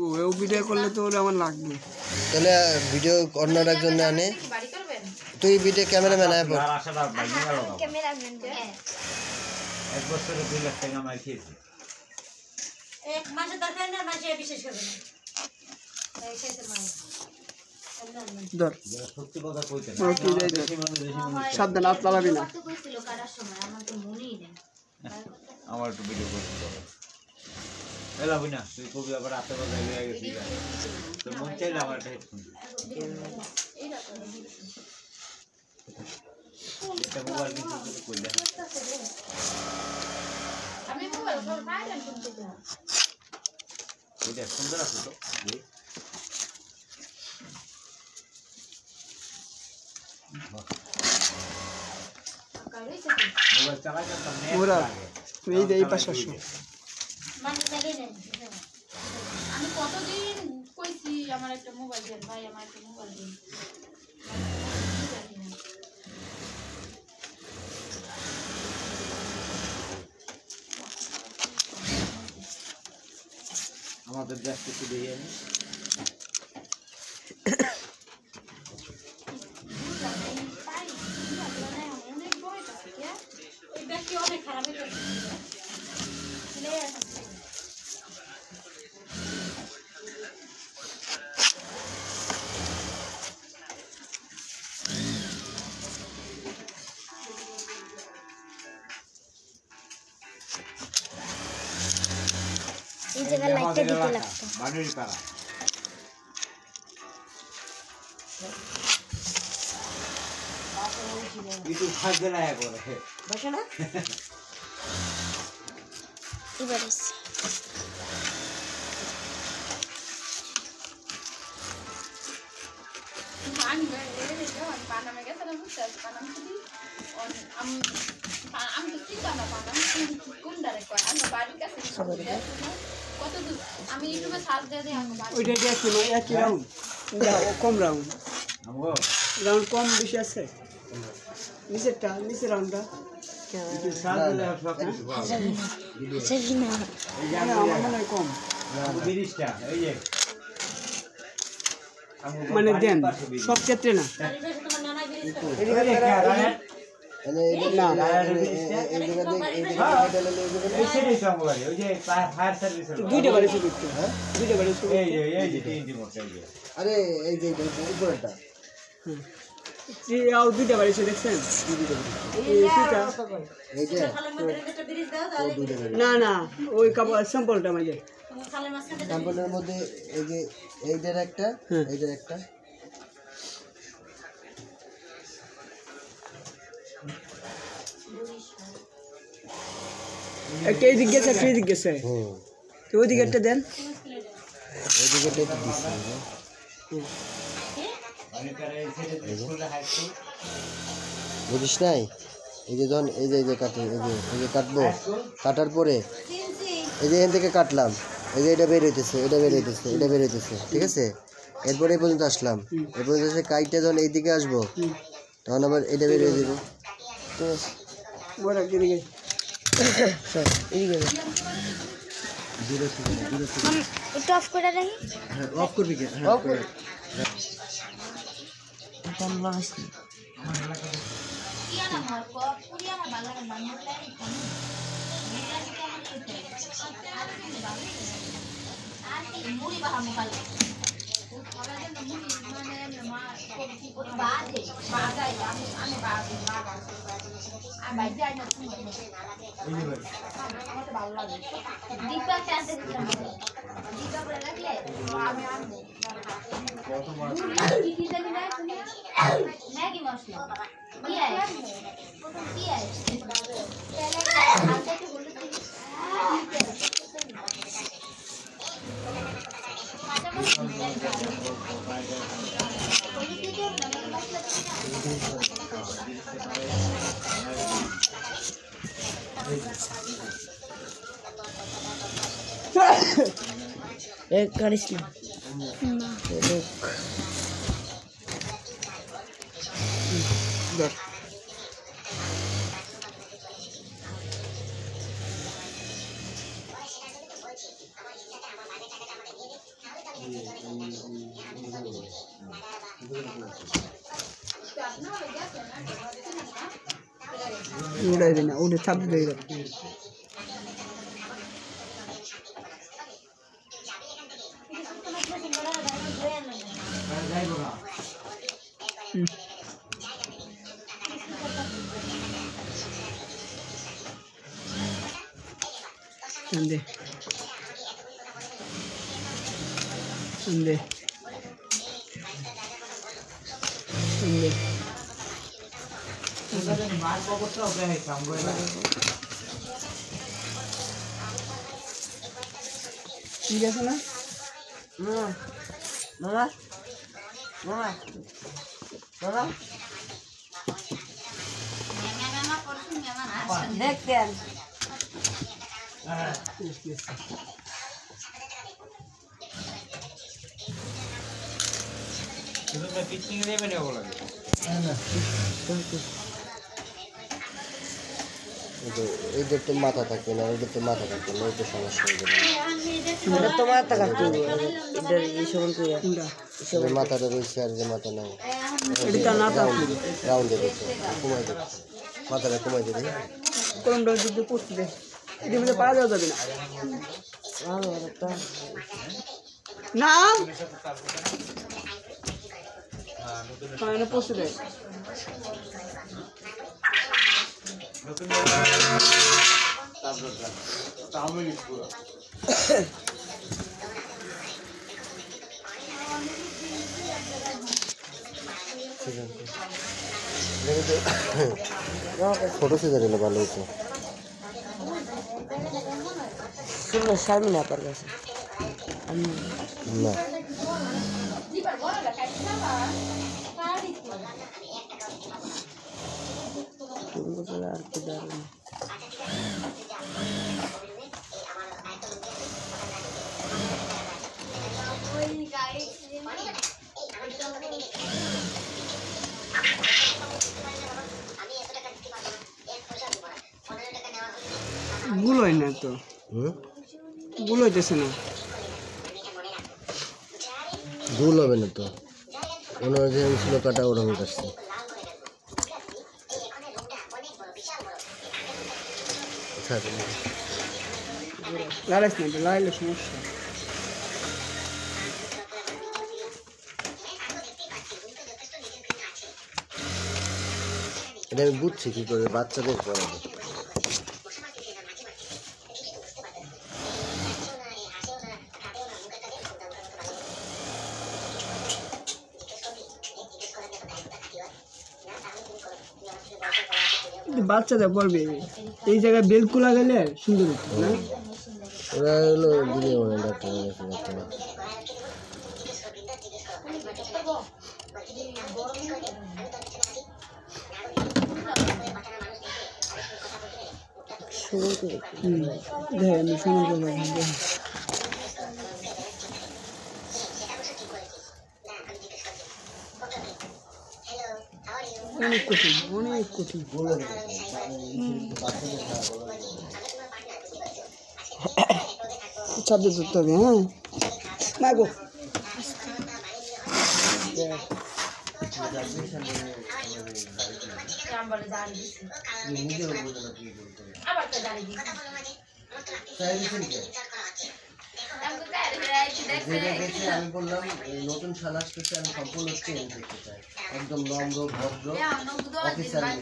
ও video করলে তো ওরা আমার লাগবে। তাহলে ভিডিও অন্য একজন আনে, তুই ভিডিও ক্যামেরাম্যান আয় পর। ক্যামেরাম্যান এক বছরে 2 লাখ টাকা মার খেয়েছি। এক মাসে দরকার না, মাসে বিশেষ করে না এই খেতে মাই ধর সত্যি কথা কইতে না, ওকে যাই দে, বেশি মানুষ সাবধান হাত লাগাবি না। কত কইছিল কাটার সময় আমার তো মনেই নেই। আমার একটু ভিডিও করতে হবে। এলা বুঝনা তুই কবি আবার রাতে বাজে হয়ে গেছি, তো মন চাইলে আমার একটা হেডফোন এটা মোবাইল কিছু কইলে আমি মোবাইল ফোন পাইলাম কিন্তু এটা সুন্দর আছে তো মোবাইল চালাই করতাম না ওরা এই যে এই পাশে আসো। মানে চালিয়ে নেন। আমি কতদিন কইছি আমার একটা মোবাইল দেন ভাই, আমার একটা মোবাইল দিন। আমাদের দেশ কিছু দিয়ে আমি অনেক খারাপ হয়ে গেছে। এই জায়গায় লাইটটা দিতে লাগতো। বাড়ির পাড়া ইউটিউব থাকবে না একবারে বসে না এবার এসে পানামে গেছে না বুঝতে পানাম শুধু আমি তো চিন্তা না পানাম কোন ডারে কয় আমি বাড়ির কাছে কত দূর আমি ইউটিউবে সার্চ দিয়ে দিই আমি বাড়ি ওইটা দেখি না একই রাউন্ড, কম রাউন্ড, আমগো রাউন্ড কম বেশি আছে। নিচেরটা নিচের রাউন্ডটা একটু সাজ দিলে সব কিছু পাওয়া যাবে। সেদিন এই যে আমার মনে হয় কম, বিরিশটা এই যে মানে দেন সব ক্ষেত্রে না। তোমার নানা বিরিজ এদিকে দেখেন, না দুইটা বাড়ি শুধু একটু, দুইটা বাড়ি শুধু। আরে এই যে উপরেরটা আও দুইটা বাড়ি শুধু দেখছেন। এই যে খালের মধ্যে একটা বিরিজ দাও তাহলে দুইটা বের। না না ওই কাপড় স্যাম্পলটা মাঝে তোমার খালের মাঝখানে স্যাম্পলের মধ্যে এই যে এইটার একটা, হ্যাঁ। এইটার একটা, একটা এদিক গেছে একটা এদিক গেছে, তো ওই দিকে একটা দেন। এইদিকে দিচ্ছি বুঝিস নাই? এই যে ধন এই যে কাটি, এই যে কাটবো, কাটার পরে এই যে এখান থেকে কাটলাম, এই যে এটা বের হইতেছে, এটা বের হইতেছে, এটা বের হইতেছে, ঠিক আছে? এরপরে এই পর্যন্ত আসলাম, এই পর্যন্ত এসে কাইটে যখন এইদিকে আসবো তখন আবার এটা বের হয়ে যাবো, ঠিক আছে? বড় এদিকে সব এদিকে একটু অফ করে রাখি। অফ করবি কি? অফ করে Tiana Marco, Puriana Balan, Manula, Muri Bahamukal. Maggie mostly. Yes. Yes. एक करिस ना लोक ধর উড়াই দিই না, উড়ে ছাপ দিয়ে দাও। Sende. Sende. Sende. ঠিক আছে না? মামা মামা মামা দেখতেন পিকনিক নেবে না বলা এইদের তো মাথা থাকবে না, ওইদের তো মাথা থাকবে না, ওই তো সমস্যা হয়ে যাবে। এটা তো মাথা কাটতে হবে এটা এই সমান করে ওই মাথাটা রয়েছে আর যে মাথা নাই এটা না থাকলে রাউন্ডে রয়েছে, কমাই দেবে মাথাটা, কমাই দেবে। কোনটা যদি পড়তে দে, এর মধ্যে পারা যাওয়া যাবে না। না হ্যাঁ এটা পড়তে দে। ছোটো সিজার এলে ভালো হতো। সুন্দর শারমিন আপার কাছে না আর কি দারুণ ভুল হয় না তো, ভুল হইতেছে না, ভুল হবে না তো, ওনার যে ছিল কাটা ওরকম কাটছে। লাগাইস না, লাগাইলে সমস্যা। এটা আমি বুঝছি কি করে বাচ্চাদের পড়াবে। বাচ্চাদের বলবে এই জায়গায় বেলকু লাগালে সুন্দর হতো না? ওরা হলো দিলে মনে ডাক্তারের কাছে ডাক্তার দেখ আমি সুন্দর অনেক কঠিন, অনেক কঠিন। চাপে ধরতে হবে। হ্যাঁ মাগো আমি বললাম নতুন শালা আসতেছে, আমি সম্পূর্ণ চেঞ্জ দেখতে চাই, একদম নম্র ভদ্র অফিসার আর